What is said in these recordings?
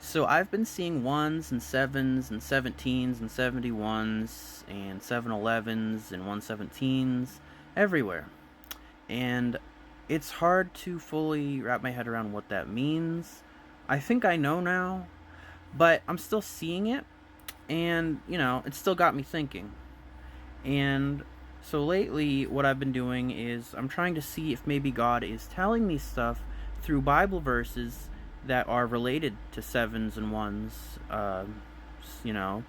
So I've been seeing ones and sevens and 17s and 71s and 711s and 117s everywhere. And it's hard to fully wrap my head around what that means. I think I know now, but I'm still seeing it, and it still got me thinking. And so lately, what I've been doing is I'm trying to see if maybe God is telling me stuff through Bible verses that are related to sevens and ones. You know,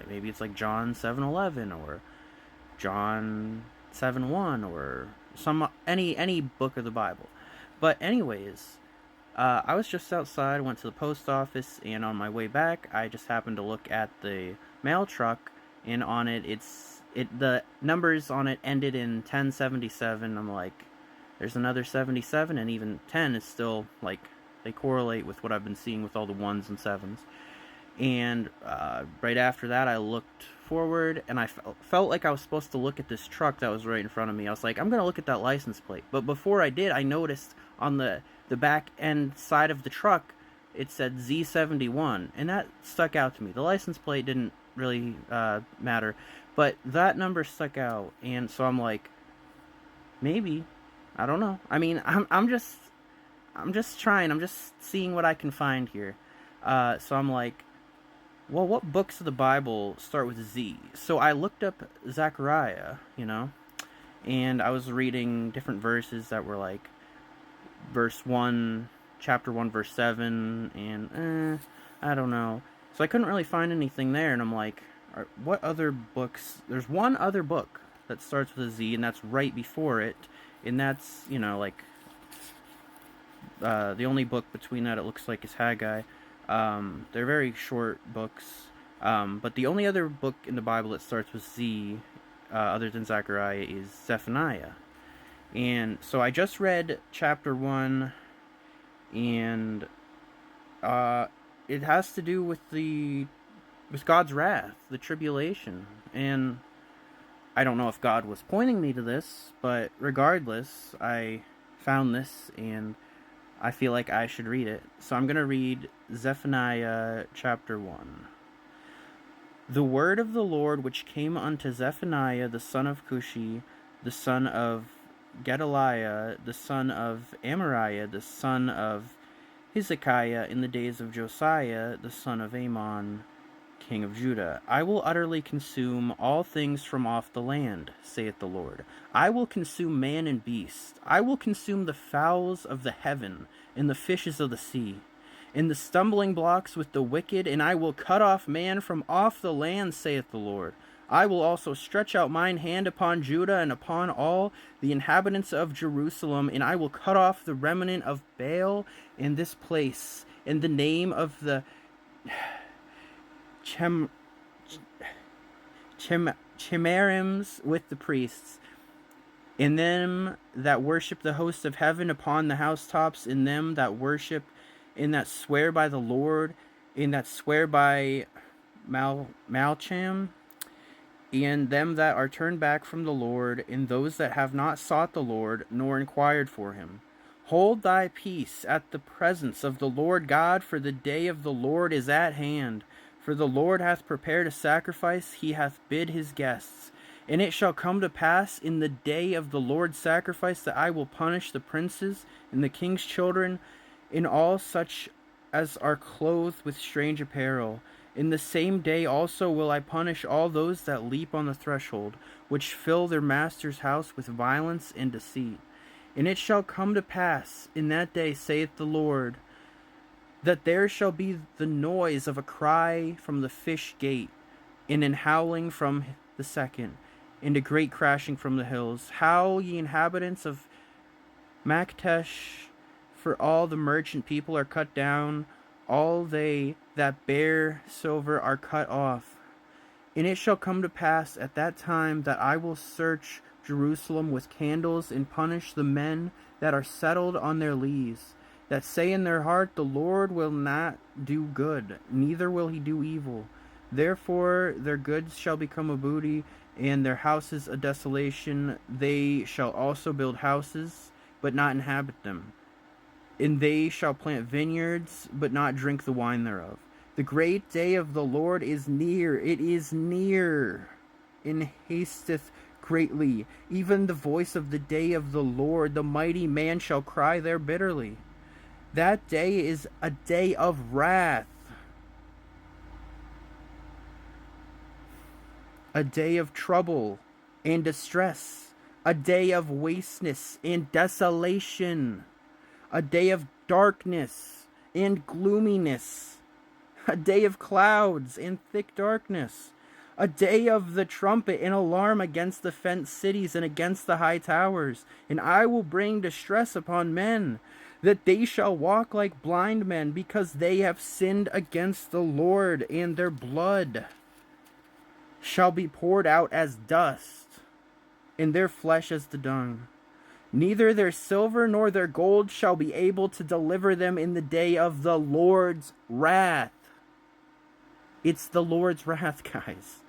maybe it's like John 7:11 or John 7:1 or any book of the Bible. But anyways, I was just outside, went to the post office, and on my way back, I just happened to look at the mail truck, and on it the numbers on it ended in 1077. I'm like, there's another 77, and even 10 is still like they correlate with what I've been seeing with all the ones and sevens. And right after that, I looked forward, and I felt like I was supposed to look at this truck that was right in front of me. I was like, I'm gonna look at that license plate. But before I did, I noticed on the back end side of the truck, it said Z71, and that stuck out to me. The license plate didn't really matter, but that number stuck out, and so I'm like, maybe, I don't know. I mean, I'm just trying. I'm just seeing what I can find here. So I'm like, well, what books of the Bible start with Z? So I looked up Zechariah, and I was reading different verses that were like verse 1, chapter 1, verse 7, and I don't know. So I couldn't really find anything there, and I'm like, what other books? There's one other book that starts with a Z, and that's right before it, and that's, the only book between that it looks like is Haggai. They're very short books, but the only other book in the Bible that starts with Z, other than Zechariah, is Zephaniah. And so I just read chapter 1, and it has to do with God's wrath, the tribulation. And I don't know if God was pointing me to this, but regardless, I found this, and I feel like I should read it. So I'm going to read Zephaniah chapter 1. The word of the Lord which came unto Zephaniah the son of Cushi, the son of Gedaliah, the son of Amariah, the son of Hezekiah, in the days of Josiah, the son of Amon, king of Judah. I will utterly consume all things from off the land, saith the Lord. I will consume man and beast. I will consume the fowls of the heaven and the fishes of the sea, and the stumbling blocks with the wicked, and I will cut off man from off the land, saith the Lord. I will also stretch out mine hand upon Judah and upon all the inhabitants of Jerusalem, and I will cut off the remnant of Baal in this place, in the name of the Chimerims with the priests, in them that worship the host of heaven upon the housetops, in them that worship, in that swear by the Lord, in that swear by Malcham, and them that are turned back from the Lord, and those that have not sought the Lord, nor inquired for him. Hold thy peace at the presence of the Lord God, for the day of the Lord is at hand. For the Lord hath prepared a sacrifice, he hath bid his guests. And it shall come to pass in the day of the Lord's sacrifice that I will punish the princes and the king's children, and all such as are clothed with strange apparel. In the same day also will I punish all those that leap on the threshold, which fill their master's house with violence and deceit. And it shall come to pass in that day, saith the Lord, that there shall be the noise of a cry from the fish gate, and an howling from the second, and a great crashing from the hills. Howl, ye inhabitants of Maktesh, for all the merchant people are cut down, all they that bear silver are cut off. And it shall come to pass at that time that I will search Jerusalem with candles, and punish the men that are settled on their lees, that say in their heart, the Lord will not do good, neither will he do evil. Therefore their goods shall become a booty, and their houses a desolation. They shall also build houses, but not inhabit them. And they shall plant vineyards, but not drink the wine thereof. The great day of the Lord is near. It is near, and hasteth greatly. Even the voice of the day of the Lord, the mighty man shall cry there bitterly. That day is a day of wrath, a day of trouble and distress, a day of wasteness and desolation, a day of darkness and gloominess, a day of clouds and thick darkness, a day of the trumpet and alarm against the fenced cities and against the high towers. And I will bring distress upon men, that they shall walk like blind men, because they have sinned against the Lord, and their blood shall be poured out as dust, and their flesh as the dung. Neither their silver nor their gold shall be able to deliver them in the day of the Lord's wrath. It's the Lord's wrath, guys.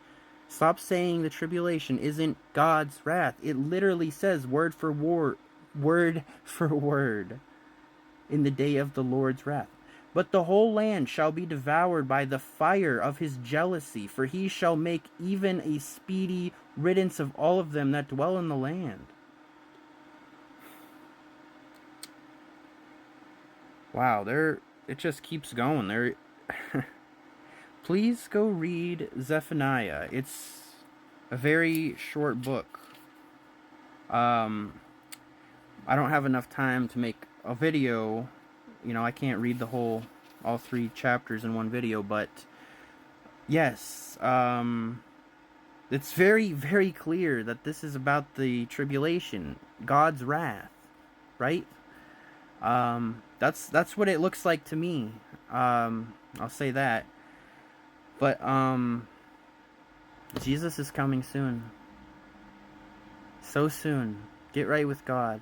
Stop saying the tribulation isn't God's wrath. It literally says word for word in the day of the Lord's wrath. But the whole land shall be devoured by the fire of his jealousy, for he shall make even a speedy riddance of all of them that dwell in the land. Wow, it just keeps going. Please go read Zephaniah. It's a very short book. I don't have enough time to make a video. I can't read all 3 chapters in one video, but yes, it's very, very clear that this is about the tribulation, God's wrath, right? That's what it looks like to me. I'll say that. But Jesus is coming soon. So soon. Get right with God.